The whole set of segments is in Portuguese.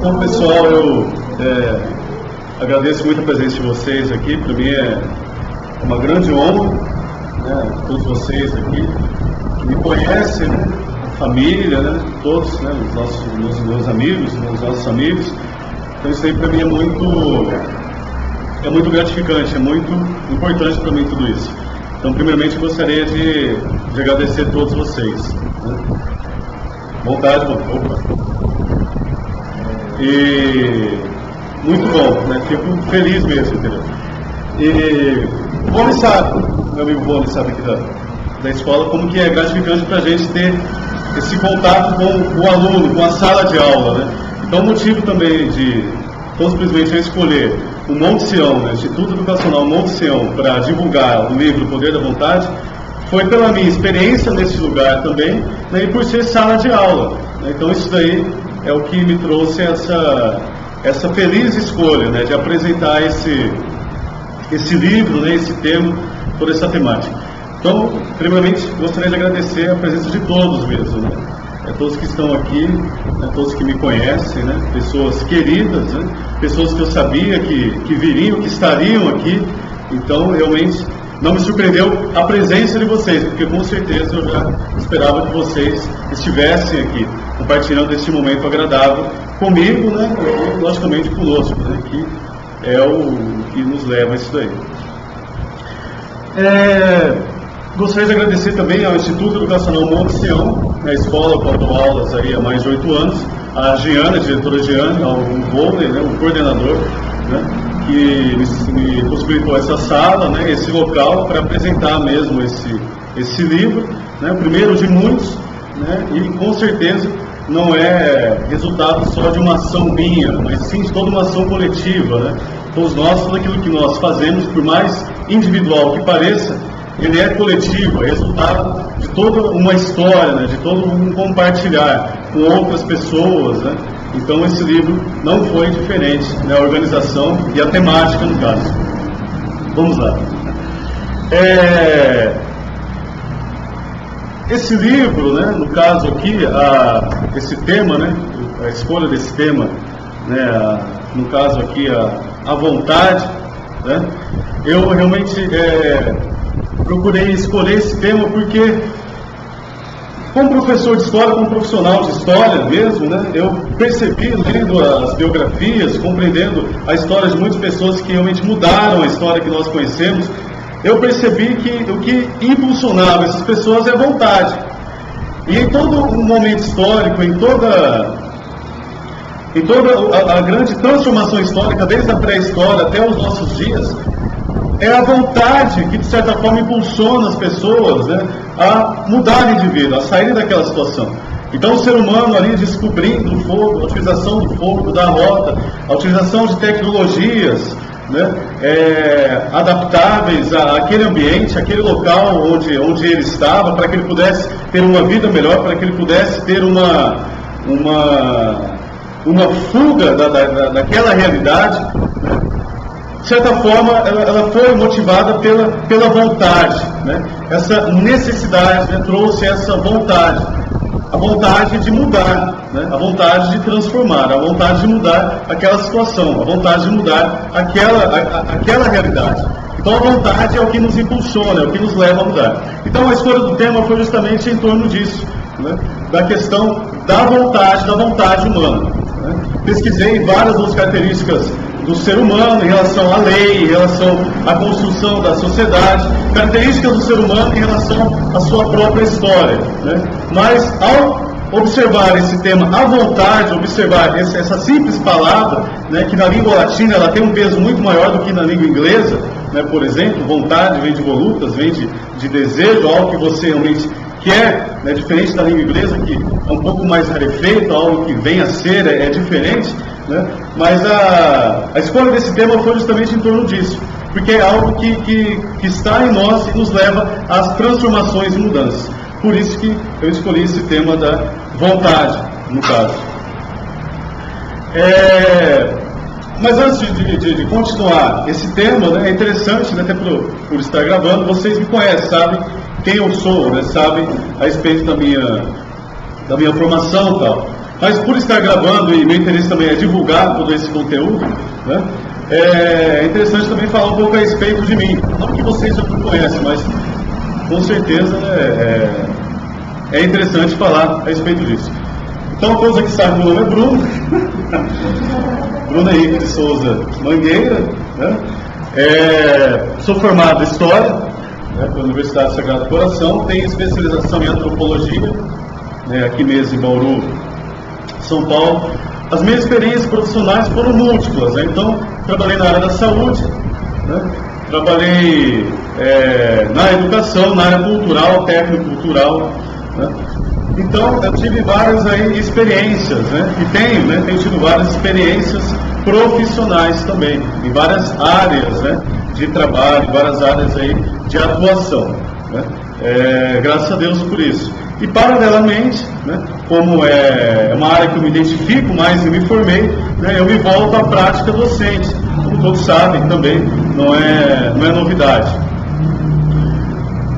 Bom, pessoal, eu agradeço muito a presença de vocês aqui. Para mim é uma grande honra, né, todos vocês aqui que me conhecem, né, a família, né, todos, né, os meus amigos, os nossos amigos. Então isso aí para mim é muito gratificante, é muito importante para mim tudo isso. Então, primeiramente, gostaria de agradecer a todos vocês. Né? Boa tarde, opa. E muito bom, né? Fico feliz mesmo, entendeu? E o Boni sabe, meu amigo Boni sabe aqui da escola, como que é gratificante para a gente ter esse contato com o aluno, com a sala de aula, né? Então, o motivo também de simplesmente eu escolher o Monte Sião, né, Instituto Educacional Monte Sião, para divulgar o livro Poder da Vontade, foi pela minha experiência nesse lugar também, né, e por ser sala de aula. Né? Então isso daí é o que me trouxe essa feliz escolha, né, de apresentar esse livro, né, esse tema, toda essa temática. Então, primeiramente, gostaria de agradecer a presença de todos mesmo, né? Todos que estão aqui, né, todos que me conhecem, né, pessoas queridas, né, pessoas que eu sabia que viriam, que estariam aqui. Então, realmente, não me surpreendeu a presença de vocês, porque com certeza eu já esperava que vocês estivessem aqui, compartilhando esse momento agradável comigo, né, e logicamente conosco, né, que é o que nos leva a isso daí. Gostaria de agradecer também ao Instituto Educacional Monte Sião, a escola que eu dou aulas aí há mais de 8 anos, a Giana, a diretora Giana, ao Volney, né, o coordenador, né, que me possibilitou essa sala, né, esse local para apresentar mesmo esse livro, né, o primeiro de muitos, né, e com certeza não é resultado só de uma ação minha, mas sim de toda uma ação coletiva, né? Todos nós, tudo aquilo que nós fazemos, por mais individual que pareça, ele é coletivo, é resultado de toda uma história, né, de todo um compartilhar com outras pessoas, né? Então esse livro não foi diferente, né, a organização e a temática no caso. Vamos lá. Esse livro, né, no caso aqui, esse tema, né, a escolha desse tema, né, no caso aqui a vontade, né, eu realmente procurei escolher esse tema porque, como professor de história, como profissional de história mesmo, né, eu percebi, lendo as biografias, compreendendo a história de muitas pessoas que realmente mudaram a história que nós conhecemos, eu percebi que o que impulsionava essas pessoas é a vontade. E em todo um momento histórico, em toda a grande transformação histórica, desde a pré-história até os nossos dias, é a vontade que, de certa forma, impulsiona as pessoas, né, a mudarem de vida, a saírem daquela situação. Então, o ser humano ali descobrindo o fogo, a utilização do fogo, da roda, a utilização de tecnologias, né, adaptáveis àquele ambiente, àquele local onde ele estava, para que ele pudesse ter uma vida melhor, para que ele pudesse ter uma fuga daquela realidade, né? De certa forma, ela foi motivada pela vontade, né? Essa necessidade, né, trouxe essa vontade, a vontade de mudar, né? A vontade de transformar, a vontade de mudar aquela situação, a vontade de mudar aquela realidade. Então a vontade é o que nos impulsiona, é o que nos leva a mudar. Então a escolha do tema foi justamente em torno disso, né? Da questão da vontade humana, né? Pesquisei várias outras características do ser humano em relação à lei, em relação à construção da sociedade, características do ser humano em relação à sua própria história, né? Mas ao observar esse tema, a vontade, observar essa simples palavra, né, que na língua latina ela tem um peso muito maior do que na língua inglesa, né? Por exemplo, vontade vem de volutas, vem de desejo, algo que você realmente quer, né? Diferente da língua inglesa, que é um pouco mais rarefeito, algo que vem a ser, é diferente, né? Mas a escolha desse tema foi justamente em torno disso, porque é algo que está em nós e nos leva às transformações e mudanças. Por isso que eu escolhi esse tema da vontade, no caso. Mas antes de continuar esse tema, né, é interessante, né, até por estar gravando, vocês me conhecem, sabem quem eu sou, né, sabem a respeito da minha formação e tal. Mas por estar gravando, e meu interesse também é divulgar todo esse conteúdo, né, é interessante também falar um pouco a respeito de mim. Não que vocês já me conhecem, mas com certeza, né, é interessante falar a respeito disso. Então, todos aqui sabem, meu nome é Bruno. Bruno Henrique de Souza Mangueira, né? Sou formado em História, né, pela Universidade Sagrado Coração, tenho especialização em Antropologia, né, aqui mesmo em Bauru, São Paulo. As minhas experiências profissionais foram múltiplas, né? Então, trabalhei na área da saúde, né? Trabalhei na educação, na área cultural, técnico-cultural, né? Então, eu tive várias experiências, né? E tenho tido várias experiências profissionais também, em várias áreas, né, de trabalho, várias áreas aí de atuação, né? Graças a Deus por isso. E paralelamente, né, como é uma área que eu me identifico mais e me formei, né, eu me volto à prática docente. Como todos sabem também, não é novidade.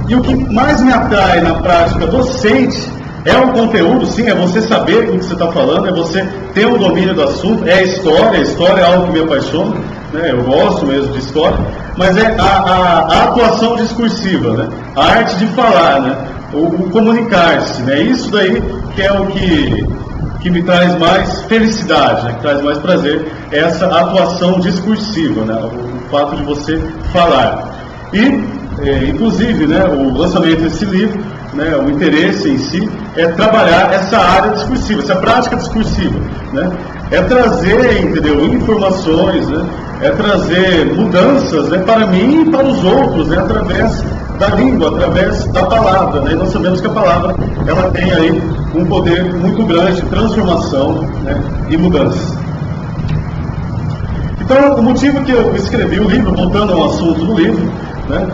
E o que mais me atrai na prática docente é o conteúdo, sim, é você saber o que você está falando, é você ter um domínio do assunto, é a história é algo que me apaixona, né, eu gosto mesmo de história, mas é a atuação discursiva, né, a arte de falar, né, o comunicar-se, né, isso daí que é o que me traz mais felicidade, né, que traz mais prazer, é essa atuação discursiva, né, o fato de você falar. E, inclusive, né, o lançamento desse livro, né, o interesse em si é trabalhar essa área discursiva, essa prática discursiva, né, é trazer, entendeu, informações, né, é trazer mudanças, né, para mim e para os outros, né, através da língua, através da palavra, né, e nós sabemos que a palavra ela tem aí um poder muito grande de transformação, né, e mudança. Então, o motivo que eu escrevi o livro, voltando ao assunto do livro, né,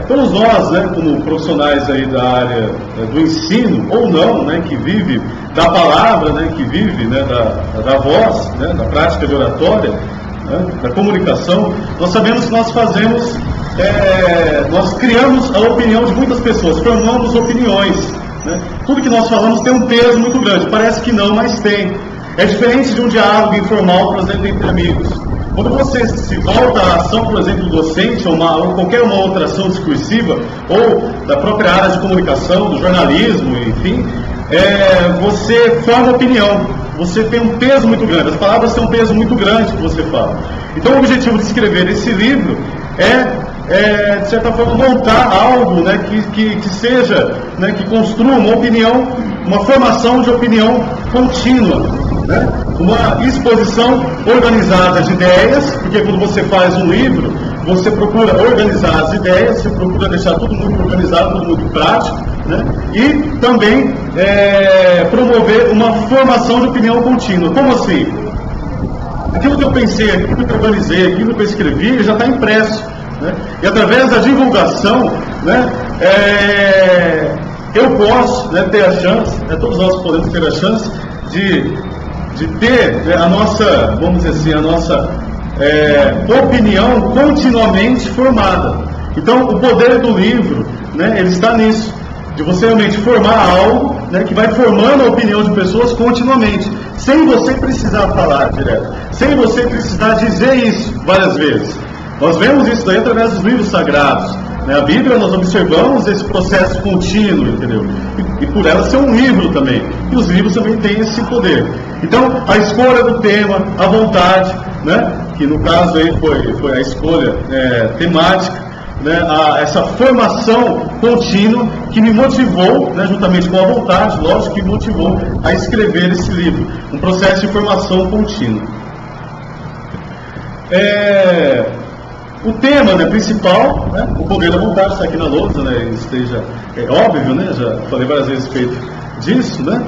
todos nós, né, como profissionais aí da área do ensino, ou não, né, que vive da palavra, né, que vive, né, da voz, né, da prática de oratória, né, da comunicação, nós sabemos que nós fazemos, nós criamos a opinião de muitas pessoas, formamos opiniões, né, tudo que nós falamos tem um peso muito grande, parece que não, mas tem. É diferente de um diálogo informal, por exemplo, entre amigos. Quando você se volta à ação, por exemplo, docente ou qualquer uma outra ação discursiva, ou da própria área de comunicação, do jornalismo, enfim, você forma opinião, você tem um peso muito grande, as palavras têm um peso muito grande que você fala. Então o objetivo de escrever esse livro de certa forma, montar algo, né, que seja, né, que construa uma opinião, uma formação de opinião contínua, né, uma exposição organizada de ideias, porque quando você faz um livro, você procura organizar as ideias, você procura deixar tudo muito organizado, tudo muito prático, né, e também promover uma formação de opinião contínua. Como assim? Aquilo que eu pensei, aquilo que eu organizei, aquilo que eu escrevi, já está impresso. Né? E através da divulgação, né, eu posso, né, ter a chance, todos nós podemos ter a chance de ter, né, a nossa, vamos dizer assim, a nossa opinião continuamente formada. Então, o poder do livro, né, ele está nisso, de você realmente formar algo, né, que vai formando a opinião de pessoas continuamente, sem você precisar falar direto, sem você precisar dizer isso várias vezes. Nós vemos isso daí através dos livros sagrados, né? A Bíblia, nós observamos esse processo contínuo, entendeu? E por ela ser um livro também. E os livros também têm esse poder. Então, a escolha do tema, a vontade, né? Que no caso aí foi a escolha temática, né? Essa formação contínua que me motivou, né, juntamente com a vontade, lógico, que me motivou a escrever esse livro. Um processo de formação contínua. O tema, né, principal, né, o poder da vontade, está aqui na lousa, né, esteja óbvio, né, já falei várias vezes a respeito disso, né.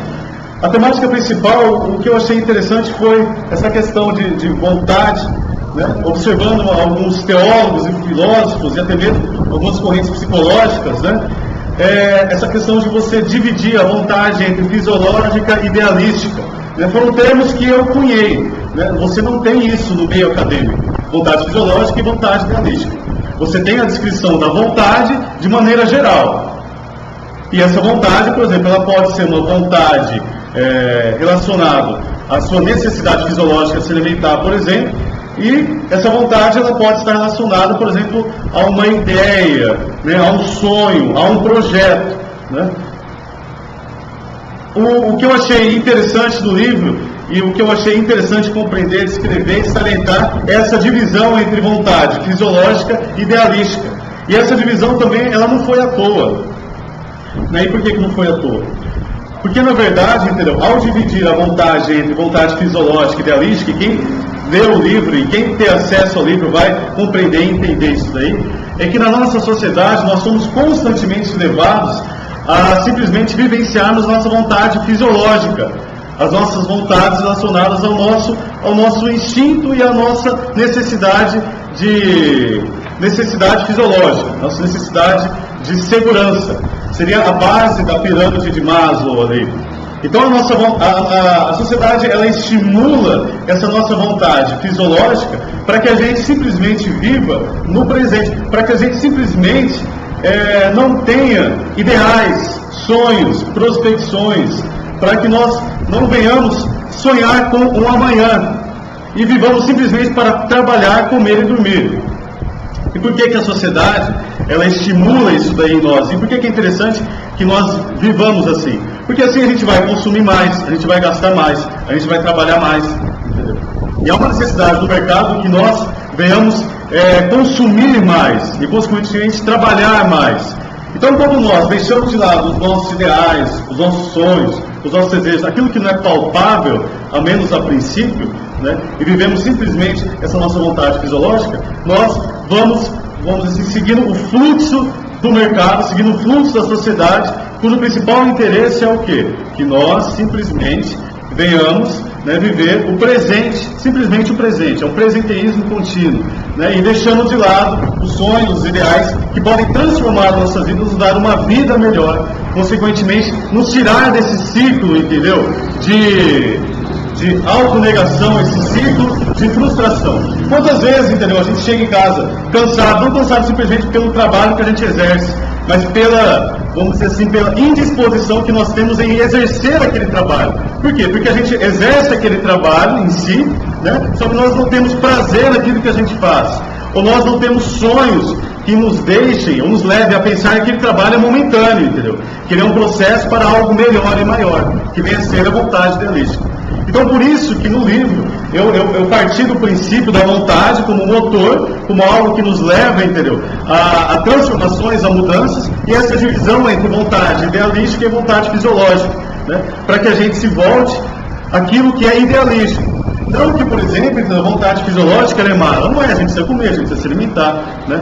A temática principal, o que eu achei interessante foi essa questão de vontade, né, observando alguns teólogos e filósofos e até mesmo algumas correntes psicológicas, né, essa questão de você dividir a vontade entre fisiológica e idealística. Né, foram termos que eu cunhei, né, você não tem isso no meio acadêmico. Vontade fisiológica e vontade idealística. Você tem a descrição da vontade de maneira geral. E essa vontade, por exemplo, ela pode ser uma vontade relacionado à sua necessidade fisiológica de se alimentar, por exemplo, e essa vontade ela pode estar relacionada, por exemplo, a uma ideia, né, a um sonho, a um projeto, né? O que eu achei interessante do livro e o que eu achei interessante compreender, descrever e salientar é essa divisão entre vontade fisiológica e idealística. E essa divisão também ela não foi à toa. Né? E por que não foi à toa? Porque, na verdade, entendeu? Ao dividir a vontade entre vontade fisiológica e idealística, e quem lê o livro e quem tem acesso ao livro vai compreender e entender isso daí, é que na nossa sociedade nós somos constantemente levados a simplesmente vivenciarmos nossa vontade fisiológica, as nossas vontades relacionadas ao nosso instinto e à nossa necessidade fisiológica, nossa necessidade de segurança. Seria a base da pirâmide de Maslow ali. Então a sociedade ela estimula essa nossa vontade fisiológica para que a gente simplesmente viva no presente, para que a gente simplesmente não tenha ideais, sonhos, prospecções, para que nós não venhamos sonhar com um amanhã e vivamos simplesmente para trabalhar, comer e dormir. E por que a sociedade ela estimula isso daí em nós? E por que é interessante que nós vivamos assim? Porque assim a gente vai consumir mais, a gente vai gastar mais, a gente vai trabalhar mais, entendeu? E há uma necessidade do mercado que nós venhamos consumir mais e, consequentemente, trabalhar mais. Então, quando nós deixamos de lado os nossos ideais, os nossos sonhos, os nossos desejos, aquilo que não é palpável, ao menos a princípio, né, e vivemos simplesmente essa nossa vontade fisiológica, nós vamos assim, seguindo o fluxo do mercado, seguindo o fluxo da sociedade, cujo principal interesse é o quê? Que nós simplesmente venhamos, né, viver o presente, simplesmente o presente, é um presenteísmo contínuo, né, e deixando de lado os sonhos, os ideais que podem transformar a nossa vida, nos dar uma vida melhor, consequentemente nos tirar desse ciclo, entendeu, de autonegação, esse ciclo de frustração. Quantas vezes, entendeu, a gente chega em casa cansado, não cansado simplesmente pelo trabalho que a gente exerce, mas pela, vamos dizer assim, pela indisposição que nós temos em exercer aquele trabalho. Por quê? Porque a gente exerce aquele trabalho em si, né? Só que nós não temos prazer naquilo que a gente faz. Ou nós não temos sonhos que nos deixem, ou nos levem a pensar que aquele trabalho é momentâneo, entendeu? Que ele é um processo para algo melhor e maior, que venha a ser a vontade idealística. Então, por isso que no livro, eu parti do princípio da vontade como motor, como algo que nos leva, entendeu, a transformações, a mudanças, e essa divisão entre vontade idealística e vontade fisiológica, né, para que a gente se volte àquilo que é idealístico. Não que, por exemplo, a vontade fisiológica ela é má, não é, a gente precisa comer, a gente precisa se alimentar, né,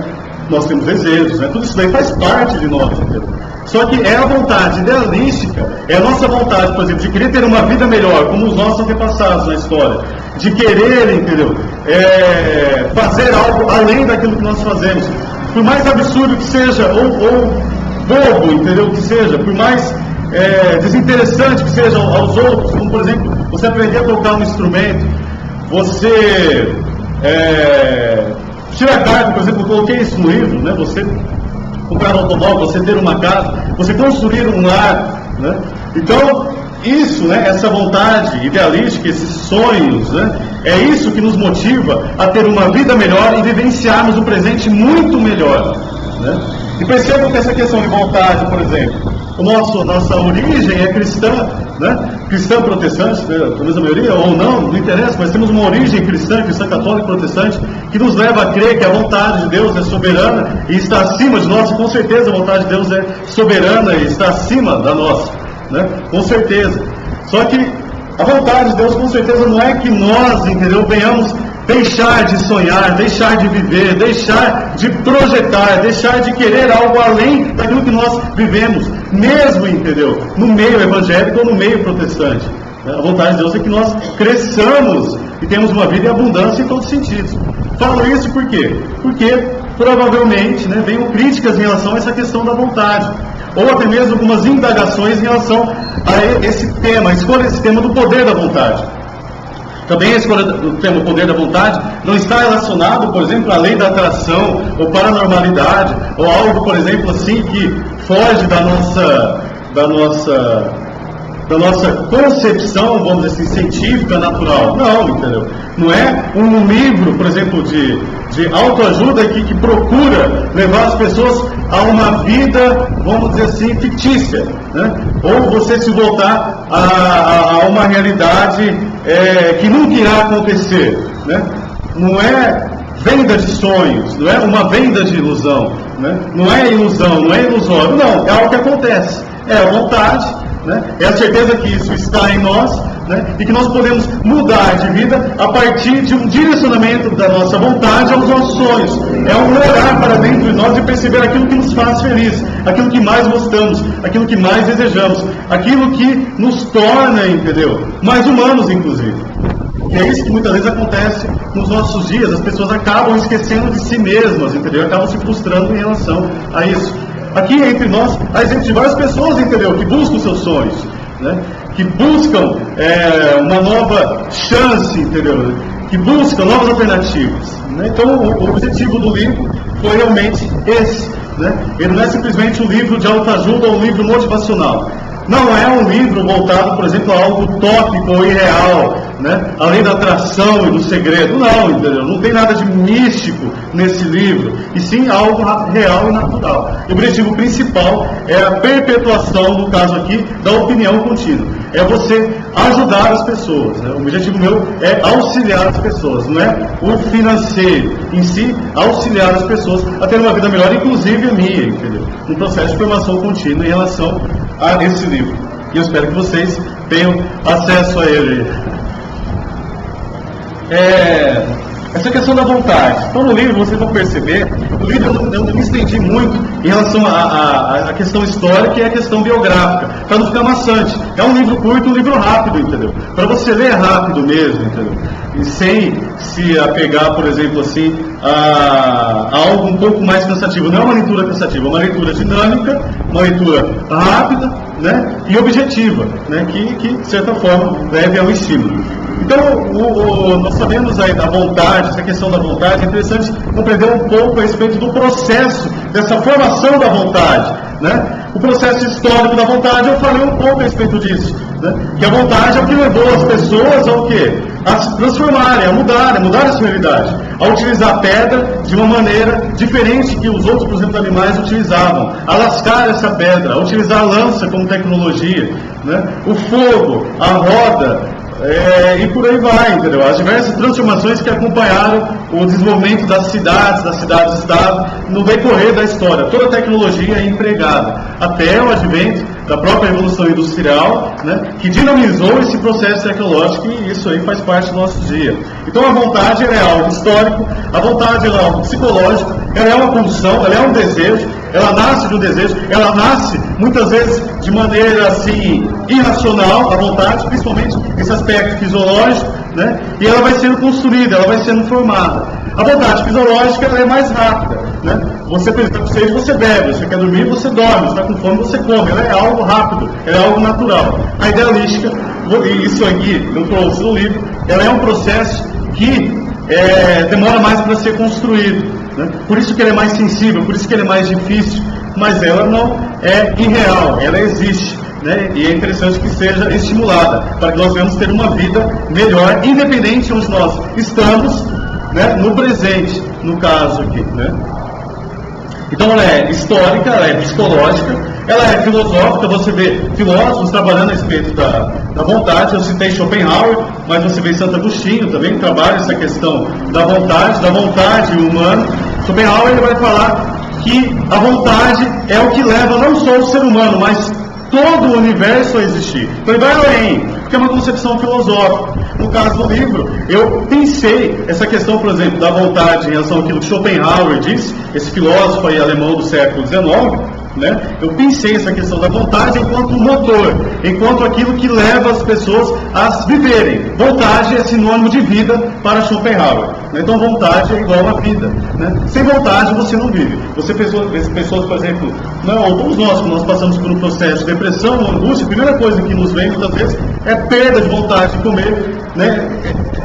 nós temos desejos, né, tudo isso daí faz parte de nós, entendeu? Só que é a vontade idealística, é a nossa vontade, por exemplo, de querer ter uma vida melhor, como os nossos antepassados na história, de querer, entendeu, fazer algo além daquilo que nós fazemos, por mais absurdo que seja, ou bobo, entendeu, que seja, por mais desinteressante que seja aos outros, como por exemplo, você aprender a tocar um instrumento, você tirar carta, por exemplo, eu coloquei isso no livro, né, você comprar um automóvel, você ter uma casa, você construir um lar, né? Então, isso, né, essa vontade idealística, esses sonhos, né, é isso que nos motiva a ter uma vida melhor e vivenciarmos o presente muito melhor, né? E percebam que essa questão de vontade, por exemplo, nossa origem é cristã, né? Cristã protestante, talvez a maioria, ou não interessa, mas temos uma origem cristã católica protestante, que nos leva a crer que a vontade de Deus é soberana e está acima de nós, e com certeza a vontade de Deus é soberana e está acima da nossa, né? Com certeza. Só que a vontade de Deus, com certeza, não é que nós, entendeu, venhamos deixar de sonhar, deixar de viver, deixar de projetar, deixar de querer algo além daquilo que nós vivemos, mesmo, entendeu, no meio evangélico ou no meio protestante. A vontade de Deus é que nós cresçamos e temos uma vida em abundância em todos os sentidos. Falo isso por quê? Porque provavelmente, né, venham críticas em relação a essa questão da vontade, ou até mesmo algumas indagações em relação a esse tema, a escolha desse tema do poder da vontade. Também a escolha do tema poder da vontade não está relacionado, por exemplo, à lei da atração, ou paranormalidade, ou algo, por exemplo, assim, que foge da nossa da nossa concepção, vamos dizer assim, científica, natural. Não, entendeu? Não é um livro, por exemplo, de autoajuda que procura levar as pessoas a uma vida, vamos dizer assim, fictícia, né? Ou você se voltar a uma realidade que nunca irá acontecer, né? Não é venda de sonhos, não é uma venda de ilusão, né? Não é ilusão, não é ilusório, não, é algo que acontece, é a vontade, né? É a certeza que isso está em nós, né? E que nós podemos mudar de vida a partir de um direcionamento da nossa vontade aos nossos sonhos. É um olhar para dentro de nós e perceber aquilo que nos faz feliz, aquilo que mais gostamos, aquilo que mais desejamos, aquilo que nos torna, entendeu? Mais humanos, inclusive. E é isso que muitas vezes acontece nos nossos dias. As pessoas acabam esquecendo de si mesmas, entendeu? Acabam se frustrando em relação a isso. Aqui entre nós, há exemplos de várias pessoas, entendeu? Que buscam seus sonhos, né? Que buscam uma nova chance, entendeu? Que buscam novas alternativas, né? Então, o objetivo do livro foi realmente esse, né? Ele não é simplesmente um livro de autoajuda ou um livro motivacional. Não é um livro voltado, por exemplo, a algo utópico ou irreal, né? A lei da atração e do segredo. Não, entendeu? Não tem nada de místico nesse livro, e sim algo real e natural. E o objetivo principal é a perpetuação, no caso aqui, da opinião contínua. É você ajudar as pessoas, né? O objetivo meu é auxiliar as pessoas, não é o financeiro em si, auxiliar as pessoas a ter uma vida melhor, inclusive a minha, entendeu? Um processo de formação contínua em relação a esse livro. E eu espero que vocês tenham acesso a ele. Essa questão da vontade. Então, no livro, vocês vão perceber, no livro eu não me estendi muito em relação à questão histórica e à questão biográfica, para não ficar maçante. É um livro curto, um livro rápido, entendeu? Para você ler rápido mesmo, entendeu? E sem se apegar, por exemplo, assim, a algo um pouco mais cansativo. Não é uma leitura cansativa, é uma leitura dinâmica, uma leitura rápida, né? E objetiva, né? Que de certa forma, leve ao estímulo. Então, nós sabemos aí da vontade, essa questão da vontade, é interessante compreender um pouco a respeito do processo dessa formação da vontade, né? O processo histórico da vontade, eu falei um pouco a respeito disso, né? Que a vontade é o que levou as pessoas ao quê? A se transformarem, a mudar a sua realidade, a utilizar a pedra de uma maneira diferente que os outros, por exemplo, animais utilizavam, a lascar essa pedra, a utilizar a lança como tecnologia, né? O fogo, a roda, e por aí vai, entendeu? As diversas transformações que acompanharam o desenvolvimento das cidades-estado no decorrer da história. Toda a tecnologia é empregada, até o advento da própria Revolução Industrial, né, que dinamizou esse processo tecnológico, e isso aí faz parte do nosso dia. Então a vontade ela é algo histórico, a vontade ela é algo psicológico, ela é uma pulsão, ela é um desejo, ela nasce de um desejo, ela nasce muitas vezes de maneira assim irracional, a vontade, principalmente esse aspecto fisiológico, né, e ela vai sendo construída, ela vai sendo formada. A vontade fisiológica ela é mais rápida, né? Você precisa com sede, você bebe, você quer dormir, você dorme, você está com fome, você come, ela é algo rápido, ela é algo natural. A idealística, e isso aqui eu trouxe no livro, ela é um processo que demora mais para ser construído, né? Por isso que ele é mais sensível, por isso que ele é mais difícil, mas ela não é irreal, ela existe, né? E é interessante que seja estimulada, para que nós venhamos ter uma vida melhor, independente de onde nós estamos, né? No presente, no caso aqui, né? Então ela é histórica, ela é psicológica, ela é filosófica. Você vê filósofos trabalhando a respeito da vontade. Eu citei Schopenhauer, mas você vê Santo Agostinho também que trabalha essa questão da vontade humana. Schopenhauer ele vai falar que a vontade é o que leva não só o ser humano, mas todo o universo a existir. Então ele vai além, porque é uma concepção filosófica. No caso do livro, eu pensei essa questão, por exemplo, da vontade em relação àquilo que Schopenhauer disse, esse filósofo aí alemão do século XIX, né? Eu pensei essa questão da vontade enquanto motor, enquanto aquilo que leva as pessoas a viverem. Vontade é sinônimo de vida para Schopenhauer, né? Então vontade é igual a vida, né? Sem vontade você não vive. Você pessoas, por exemplo, ou todos nós, quando nós passamos por um processo de depressão ou angústia, a primeira coisa que nos vem muitas vezes é perda de vontade de comer, né?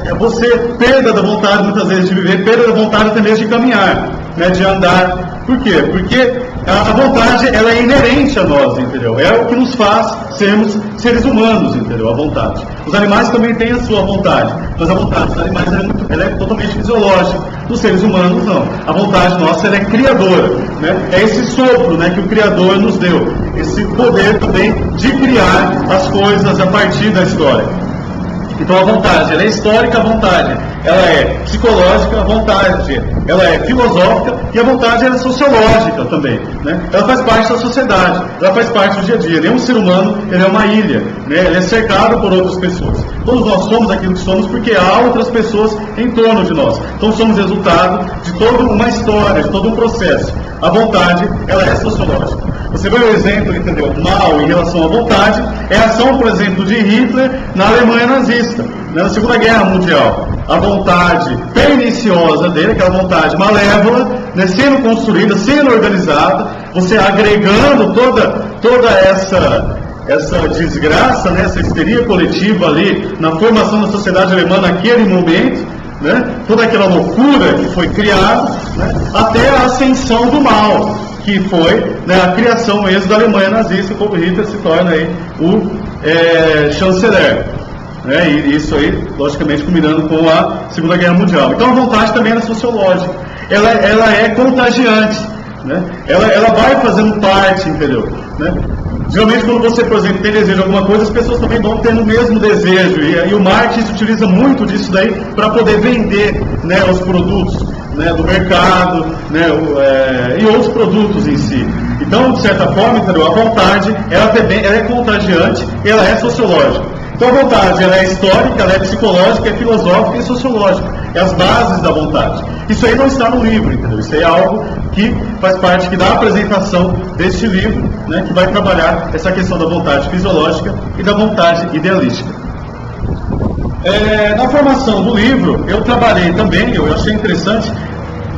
É você perda da vontade muitas vezes de viver, perda da vontade até mesmo de caminhar, né? De andar. Por quê? Porque a vontade, ela é inerente a nós, entendeu? É o que nos faz sermos seres humanos, entendeu? A vontade. Os animais também têm a sua vontade, mas a vontade dos animais ela é totalmente fisiológica. Dos seres humanos, não. A vontade nossa, ela é criadora, né? É esse sopro, né, que o Criador nos deu. Esse poder também de criar as coisas a partir da história. Então a vontade, ela é histórica, a vontade, ela é psicológica, a vontade, ela é filosófica e a vontade ela é sociológica também, né? Ela faz parte da sociedade, ela faz parte do dia a dia. Nenhum ser humano, ele é uma ilha, né? Ele é cercado por outras pessoas. Todos nós somos aquilo que somos porque há outras pessoas em torno de nós. Então somos resultado de toda uma história, de todo um processo. A vontade, ela é sociológica. Você vê o exemplo, entendeu? Mal em relação à vontade, é a ação, por exemplo, de Hitler na Alemanha nazista, né, na Segunda Guerra Mundial. A vontade perniciosa dele, aquela vontade malévola, né, sendo construída, sendo organizada, você agregando toda essa desgraça, né, essa histeria coletiva ali na formação da sociedade alemã naquele momento, né, toda aquela loucura que foi criada, né, até a ascensão do mal, que foi, né, a criação mesmo da Alemanha nazista, como Hitler se torna aí o chanceler, né, e isso aí, logicamente, combinando com a Segunda Guerra Mundial. Então a vontade também é sociológica, ela é contagiante, né, ela vai fazendo parte, entendeu? Né? Geralmente quando você, por exemplo, tem desejo de alguma coisa, as pessoas também vão tendo o mesmo desejo, e o marketing utiliza muito disso daí para poder vender, né, os produtos, né, do mercado, né, e outros produtos em si. Então, de certa forma, entendeu? A vontade, ela é contagiante, ela é sociológica. Então a vontade, ela é histórica, ela é psicológica, é filosófica e sociológica. É as bases da vontade. Isso aí não está no livro, entendeu? Isso aí é algo que faz parte da apresentação deste livro, né, que vai trabalhar essa questão da vontade fisiológica e da vontade idealística. Na formação do livro, eu trabalhei também, eu achei interessante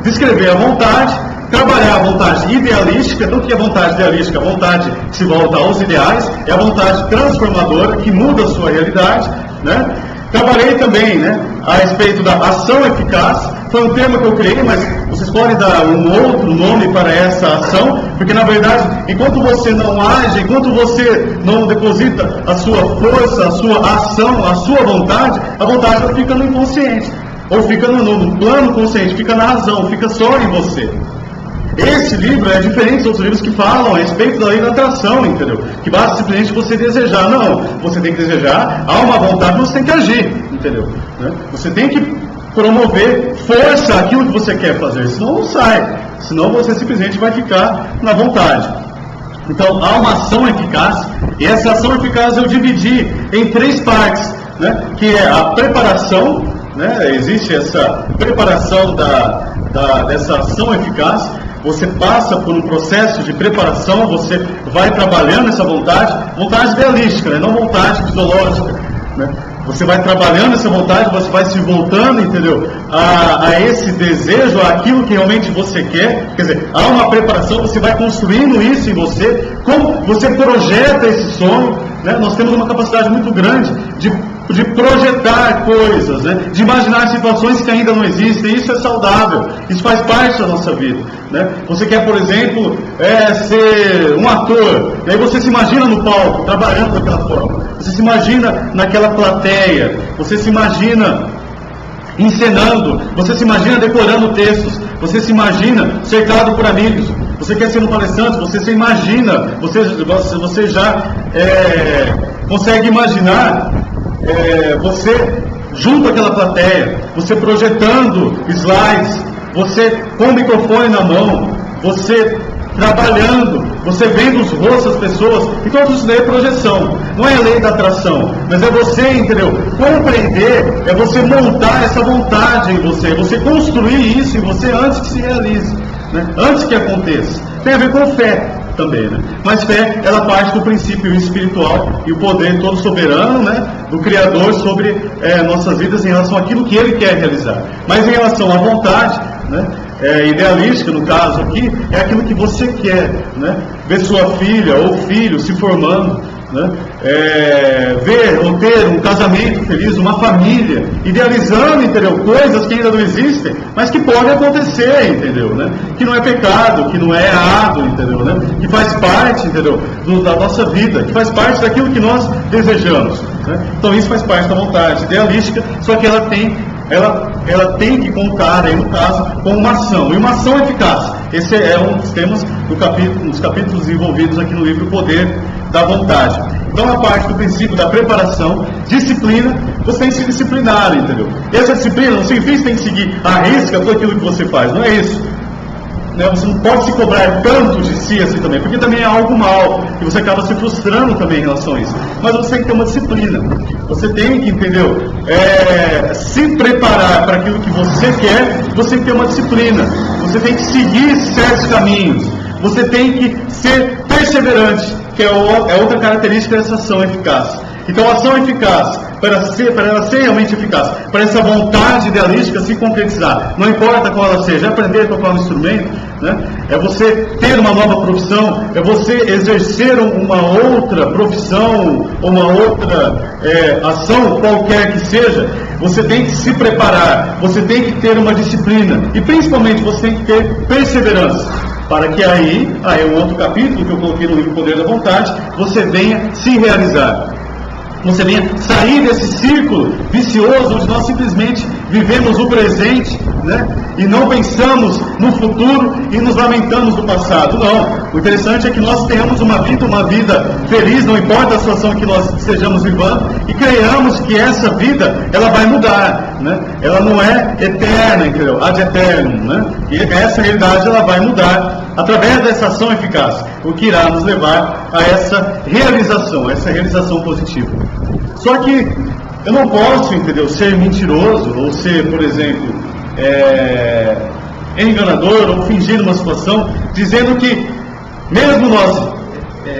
descrever a vontade, trabalhar a vontade idealística. Então, o que é a vontade idealística? A vontade que se volta aos ideais, é a vontade transformadora, que muda a sua realidade, né? Trabalhei também, né, a respeito da ação eficaz. Foi um termo que eu criei, mas vocês podem dar um outro nome para essa ação, porque na verdade, enquanto você não age, enquanto você não deposita a sua força, a sua ação, a sua vontade, a vontade ela fica no inconsciente, ou fica no plano consciente, fica na razão, fica só em você. Esse livro é diferente dos outros livros que falam a respeito da lei da atração, entendeu? Que basta simplesmente você desejar. Não, você tem que desejar, há uma vontade, você tem que agir, entendeu? Né? Você tem que promover força aquilo que você quer fazer, senão não sai, senão você simplesmente vai ficar na vontade. Então, há uma ação eficaz, e essa ação eficaz eu dividi em 3 partes, né? Que é a preparação, né? Existe essa preparação dessa ação eficaz. Você passa por um processo de preparação, você vai trabalhando essa vontade idealística, né? Não vontade fisiológica, né? Você vai trabalhando essa vontade, você vai se voltando, entendeu? A esse desejo, aquilo que realmente você quer. Quer dizer, há uma preparação, você vai construindo isso em você, como você projeta esse sonho, né? Nós temos uma capacidade muito grande de projetar coisas, né? De imaginar situações que ainda não existem. Isso é saudável, isso faz parte da nossa vida, né? Você quer, por exemplo, ser um ator, e aí você se imagina no palco, trabalhando daquela forma, você se imagina naquela plateia, você se imagina encenando, você se imagina decorando textos, você se imagina cercado por amigos. Você quer ser um palestrante, você se imagina, você já consegue imaginar você junto àquela plateia, você projetando slides, você com o microfone na mão, você trabalhando, você vendo os rostos das pessoas. Então isso daí é projeção, não é a lei da atração, mas é você, entendeu? Compreender, é você montar essa vontade em você, você construir isso em você antes que se realize, né? Antes que aconteça. Tem a ver com fé também, né? Mas fé, ela parte do princípio espiritual e o poder todo soberano, né, do Criador sobre nossas vidas em relação àquilo que Ele quer realizar. Mas em relação à vontade, né, idealística, no caso aqui, é aquilo que você quer, né? Ver sua filha ou filho se formando, né? Ver ou ter um casamento feliz, uma família, idealizando, entendeu? Coisas que ainda não existem, mas que podem acontecer, entendeu? Né? Que não é pecado, que não é errado, entendeu? Né? Que faz parte, entendeu? Da nossa vida, que faz parte daquilo que nós desejamos. Né? Então isso faz parte da vontade idealística, só que ela tem que contar, aí, no caso, com uma ação, e uma ação eficaz. Esse é um dos temas dos capítulos envolvidos aqui no livro Poder da Vontade. Então, a parte do princípio da preparação, disciplina, você tem que se disciplinar, entendeu? E essa disciplina não significa que você tem que seguir à risca tudo aquilo que você faz, não é isso. Você não pode se cobrar tanto de si assim também, porque também é algo mal, e você acaba se frustrando também em relação a isso. Mas você tem que ter uma disciplina, você tem que, entendeu? Se preparar para aquilo que você quer, você tem que ter uma disciplina, você tem que seguir certos caminhos, você tem que ser perseverante, que é outra característica dessa ação eficaz. Então, a ação eficaz, para ela ser realmente eficaz, para essa vontade idealística se concretizar, não importa qual ela seja, é aprender a tocar um instrumento, né? É você ter uma nova profissão, é você exercer uma outra profissão, uma outra ação, qualquer que seja, você tem que se preparar, você tem que ter uma disciplina, e principalmente você tem que ter perseverança, para que aí é um outro capítulo que eu coloquei no livro Poder da Vontade, você venha se realizar. Você venha sair desse círculo vicioso onde nós simplesmente vivemos o presente, né? E não pensamos no futuro e nos lamentamos do passado. Não. O interessante é que nós tenhamos uma vida feliz, não importa a situação que nós estejamos vivendo, e creiamos que essa vida, ela vai mudar, né? Ela não é eterna, entendeu? Ad eternum, né? E essa realidade, ela vai mudar através dessa ação eficaz, o que irá nos levar a essa realização positiva. Só que eu não posso, entendeu, ser mentiroso, ou ser, por exemplo, enganador, ou fingir uma situação, dizendo que mesmo nós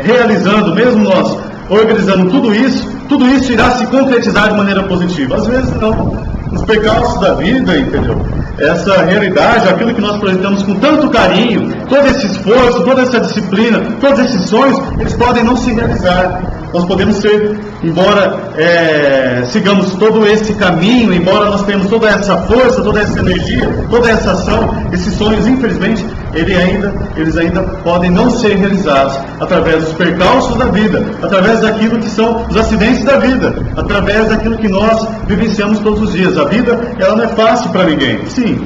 realizando, mesmo nós organizando tudo isso irá se concretizar de maneira positiva. Às vezes não. Os percalços da vida, entendeu? Essa realidade, aquilo que nós projetamos com tanto carinho, todo esse esforço, toda essa disciplina, todos esses sonhos, eles podem não se realizar. Nós podemos ser, embora sigamos todo esse caminho, embora nós tenhamos toda essa força, toda essa energia, toda essa ação, esses sonhos, infelizmente, eles ainda podem não ser realizados através dos percalços da vida, através daquilo que são os acidentes da vida, através daquilo que nós vivenciamos todos os dias. A vida, ela não é fácil para ninguém. Sim,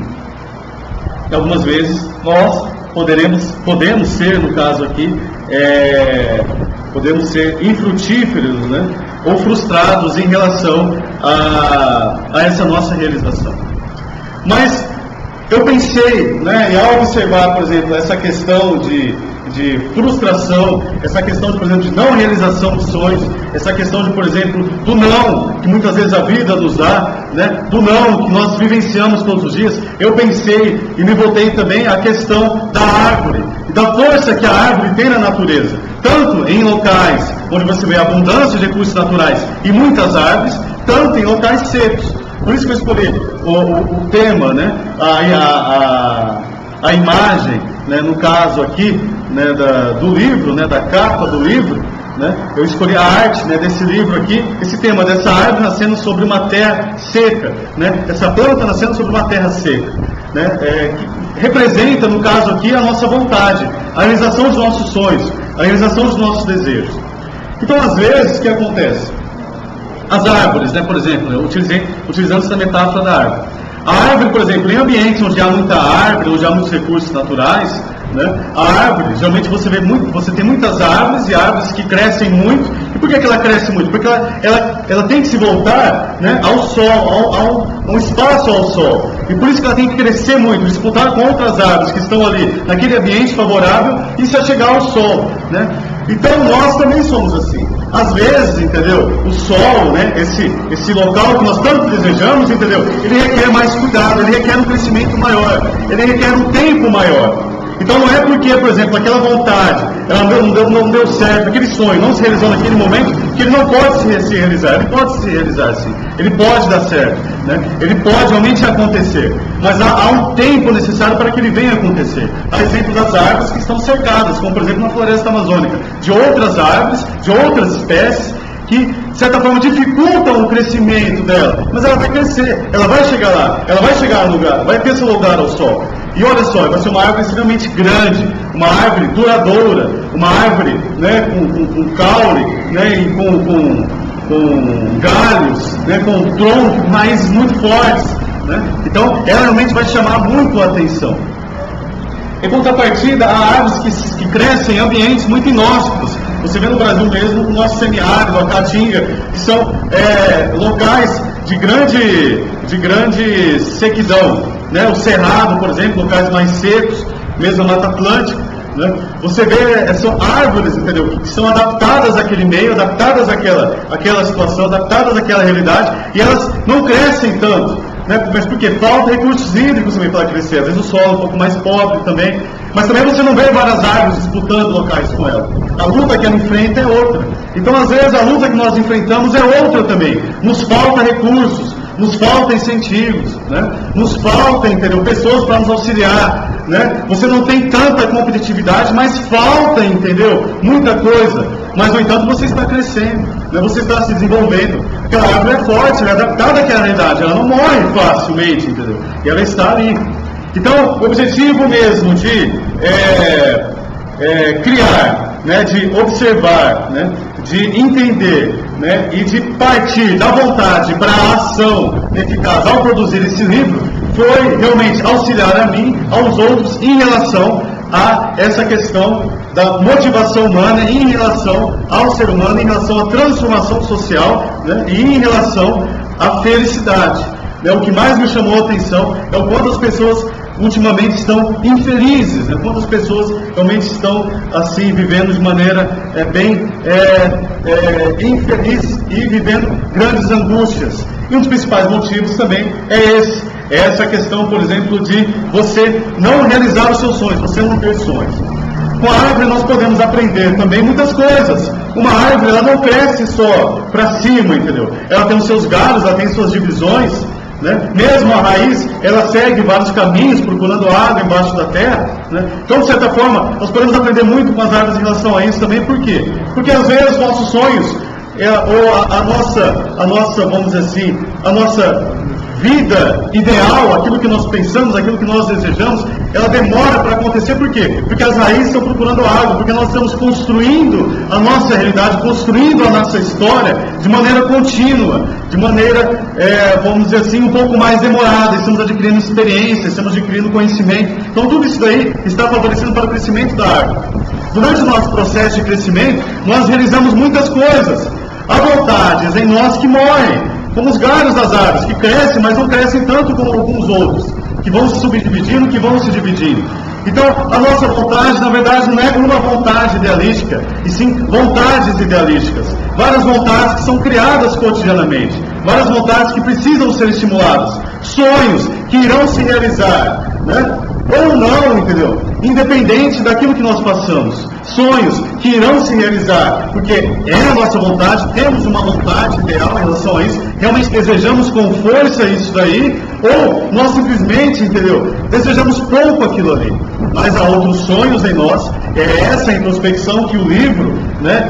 algumas vezes nós podemos ser, no caso aqui, podemos ser infrutíferos, né? Ou frustrados em relação a essa nossa realização. Mas eu pensei, né, e ao observar, por exemplo, essa questão de frustração, essa questão, por exemplo, de não realização de sonhos, essa questão de, por exemplo, do não, que muitas vezes a vida nos dá, né, do não que nós vivenciamos todos os dias, eu pensei e me voltei também à questão da árvore, e da força que a árvore tem na natureza, tanto em locais onde você vê abundância de recursos naturais e muitas árvores, tanto em locais secos. Por isso que eu escolhi o tema, né, a imagem, né, no caso aqui, né, do livro, né, da capa do livro, né, eu escolhi a arte, né, desse livro aqui, esse tema dessa árvore nascendo sobre uma terra seca, né, essa planta nascendo sobre uma terra seca, né, que representa, no caso aqui, a nossa vontade, a realização dos nossos sonhos, a realização dos nossos desejos. Então, às vezes, o que acontece? As árvores, né, por exemplo, eu utilizando essa metáfora da árvore. A árvore, por exemplo, em ambientes onde há muita árvore, onde há muitos recursos naturais, né, a árvore, geralmente você tem muitas árvores e árvores que crescem muito. E por que ela cresce muito? Porque ela tem que se voltar, né, ao sol, a um espaço ao sol. E por isso que ela tem que crescer muito, disputar com outras árvores que estão ali naquele ambiente favorável e se chegar ao sol, né? Então nós também somos assim. Às vezes, entendeu? O sol, né? Esse local que nós tanto desejamos, entendeu? Ele requer mais cuidado, ele requer um crescimento maior, ele requer um tempo maior. Então não é porque, por exemplo, aquela vontade, ela não deu certo, aquele sonho não se realizou naquele momento, Porque ele não pode se realizar, ele pode se realizar sim, ele pode dar certo, né? Ele pode realmente acontecer, mas há um tempo necessário para que ele venha acontecer. Há exemplo das árvores que estão cercadas, como por exemplo na floresta amazônica, de outras árvores, de outras espécies, que de certa forma dificultam o crescimento dela, mas ela vai crescer, ela vai chegar lá, ela vai chegar no lugar, vai ter seu lugar ao sol. E olha só, vai ser uma árvore extremamente grande, uma árvore duradoura, uma árvore, né, com caule, né, e com galhos, né, com troncos, raízes muito fortes, né? Então ela realmente vai chamar muito a atenção. Em contrapartida, há árvores que crescem em ambientes muito inóspitos. Você vê no Brasil mesmo o nosso semiárido, a caatinga, que são locais de grande sequidão, né? O Cerrado, por exemplo, locais mais secos, mesmo a Mata Atlântica, né? Você vê, são árvores, entendeu? Que são adaptadas àquele meio, adaptadas àquela situação, adaptadas àquela realidade, e elas não crescem tanto, né? Mas por quê? Falta recursos hídricos também para crescer. Às vezes o solo é um pouco mais pobre também, mas também você não vê várias árvores disputando locais com ela. A luta que ela enfrenta é outra. Então às vezes a luta que nós enfrentamos é outra também. Nos falta recursos, nos falta incentivos, né? Nos falta, entendeu? Pessoas para nos auxiliar, né? Você não tem tanta competitividade, mas falta, entendeu? Muita coisa. Mas no entanto você está crescendo, né? Você está se desenvolvendo. Aquela árvore é forte, ela é adaptada àquela realidade, ela não morre facilmente, entendeu? E ela está ali. Então, o objetivo mesmo de criar, né, de observar, né, de entender, né, e de partir da vontade para a ação eficaz ao produzir esse livro, foi realmente auxiliar a mim, aos outros, em relação a essa questão da motivação humana, em relação ao ser humano, em relação à transformação social, né, e em relação à felicidade. O que mais me chamou a atenção é o quanto as pessoas ultimamente estão infelizes, né? Quantas pessoas realmente estão assim, vivendo de maneira bem infeliz e vivendo grandes angústias. E um dos principais motivos também é essa questão, por exemplo, de você não realizar os seus sonhos, você não ter sonhos. Com a árvore nós podemos aprender também muitas coisas. Uma árvore, ela não cresce só para cima, entendeu? Ela tem os seus galhos, ela tem suas divisões, né? Mesmo a raiz, ela segue vários caminhos procurando água embaixo da terra, né? Então, de certa forma, nós podemos aprender muito com as árvores em relação a isso também. Por quê? Porque às vezes nossos sonhos, ou a nossa, vamos dizer assim, a nossa vida ideal, aquilo que nós pensamos, aquilo que nós desejamos, ela demora para acontecer. Por quê? Porque as raízes estão procurando água, porque nós estamos construindo a nossa realidade, construindo a nossa história de maneira contínua, de maneira, vamos dizer assim, um pouco mais demorada. Estamos adquirindo experiência, estamos adquirindo conhecimento. Então tudo isso daí está favorecendo para o crescimento da árvore. Durante o nosso processo de crescimento, nós realizamos muitas coisas. Há vontades em nós que morrem, como os galhos das árvores, que crescem, mas não crescem tanto como alguns outros, que vão se subdividindo, que vão se dividindo. Então, a nossa vontade, na verdade, não é uma vontade idealística, e sim vontades idealísticas. Várias vontades que são criadas cotidianamente, várias vontades que precisam ser estimuladas, sonhos que irão se realizar, né? Ou não, entendeu? Independente daquilo que nós passamos, sonhos que irão se realizar, porque é a nossa vontade, temos uma vontade ideal em relação a isso, realmente desejamos com força isso daí, ou nós simplesmente, entendeu, desejamos pouco aquilo ali, mas há outros sonhos em nós. É essa introspecção que o livro, né,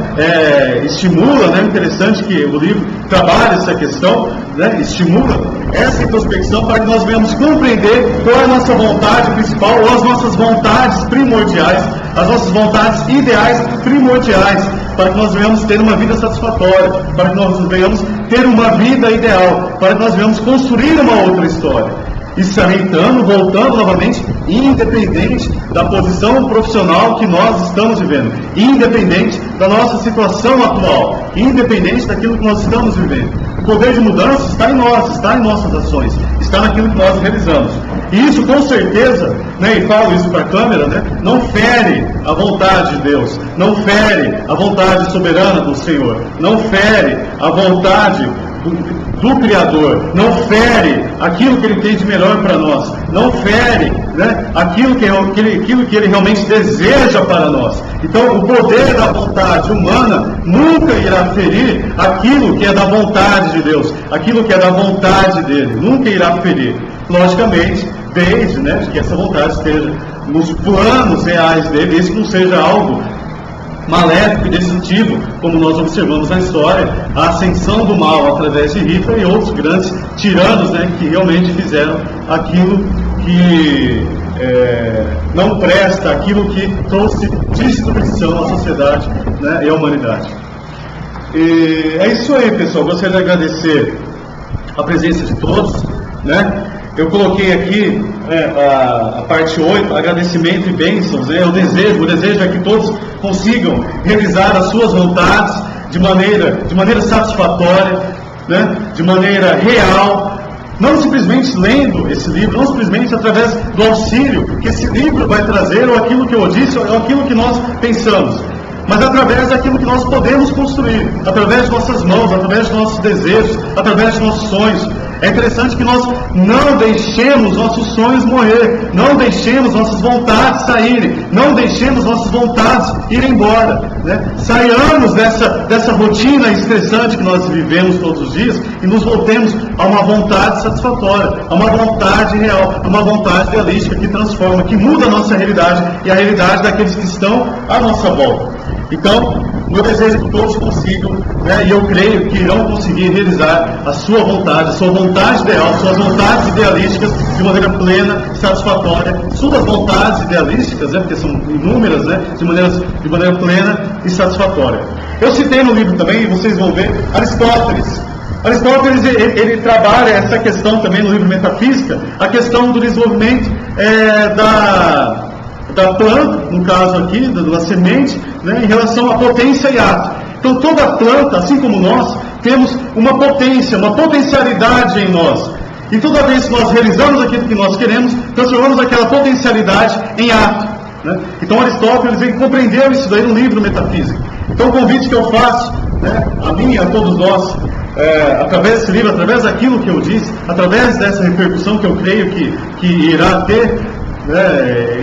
estimula, né? Interessante que o livro trabalha essa questão, né, estimula essa introspecção para que nós venhamos compreender qual é a nossa vontade principal, ou as nossas vontades primordiais, as nossas vontades ideais primordiais, para que nós venhamos ter uma vida satisfatória, para que nós venhamos ter uma vida ideal, para que nós venhamos construir uma outra história. E salientando, voltando novamente, independente da posição profissional que nós estamos vivendo, independente da nossa situação atual, independente daquilo que nós estamos vivendo. O poder de mudança está em nós, está em nossas ações, está naquilo que nós realizamos. E isso, com certeza, né, e falo isso para a câmera, né, não fere a vontade de Deus, não fere a vontade soberana do Senhor, não fere a vontade do Criador, não fere aquilo que Ele tem de melhor para nós, não fere, né, aquilo que Ele realmente deseja para nós. Então, o poder da vontade humana nunca irá ferir aquilo que é da vontade de Deus, aquilo que é da vontade dEle, nunca irá ferir. Logicamente, desde, né, que essa vontade esteja nos planos reais dEle, isso não seja algo maléfico e destrutivo, como nós observamos na história, a ascensão do mal através de Hitler e outros grandes tiranos, né, que realmente fizeram aquilo que não presta, aquilo que trouxe destruição à sociedade, né, e à humanidade. E é isso aí, pessoal. Gostaria de agradecer a presença de todos, né? Eu coloquei aqui a parte 8, agradecimento e bênçãos, né? O desejo é que todos consigam realizar as suas vontades de maneira satisfatória, né? De maneira real, não simplesmente lendo esse livro, não simplesmente através do auxílio que esse livro vai trazer, ou aquilo que eu disse, ou aquilo que nós pensamos, mas através daquilo que nós podemos construir, através de nossas mãos, através de nossos desejos, através de nossos sonhos. É interessante que nós não deixemos nossos sonhos morrer, não deixemos nossas vontades saírem, não deixemos nossas vontades irem embora, né? Saiamos dessa rotina estressante que nós vivemos todos os dias e nos voltemos a uma vontade satisfatória, a uma vontade real, a uma vontade realística que transforma, que muda a nossa realidade e a realidade daqueles que estão à nossa volta. Então, meu desejo é que todos consigam, né, e eu creio que irão conseguir realizar a sua vontade ideal, suas vontades idealísticas de maneira plena e satisfatória, suas vontades idealísticas, né, porque são inúmeras, né, de maneira plena e satisfatória. Eu citei no livro também, e vocês vão ver, Aristóteles. Aristóteles, ele trabalha essa questão também no livro Metafísica, a questão do desenvolvimento da planta, no caso aqui, da semente, né, em relação à potência e ato. Então toda planta, assim como nós, temos uma potência, uma potencialidade em nós. E toda vez que nós realizamos aquilo que nós queremos, transformamos aquela potencialidade em ato, né? Então Aristóteles, ele compreendeu isso daí no livro Metafísica. Então o convite que eu faço, né, a mim e a todos nós, através desse livro, através daquilo que eu disse, através dessa repercussão que eu creio que irá ter,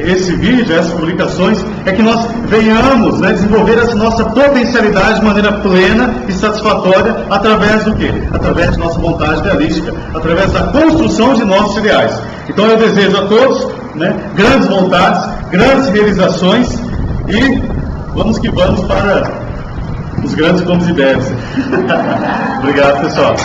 esse vídeo, essas publicações, é que nós venhamos, né, desenvolver essa nossa potencialidade de maneira plena e satisfatória através do quê? Através de nossa vontade realística, através da construção de nossos ideais. Então eu desejo a todos, né, grandes vontades, grandes realizações e vamos que vamos para os grandes comes e bebes. Obrigado, pessoal.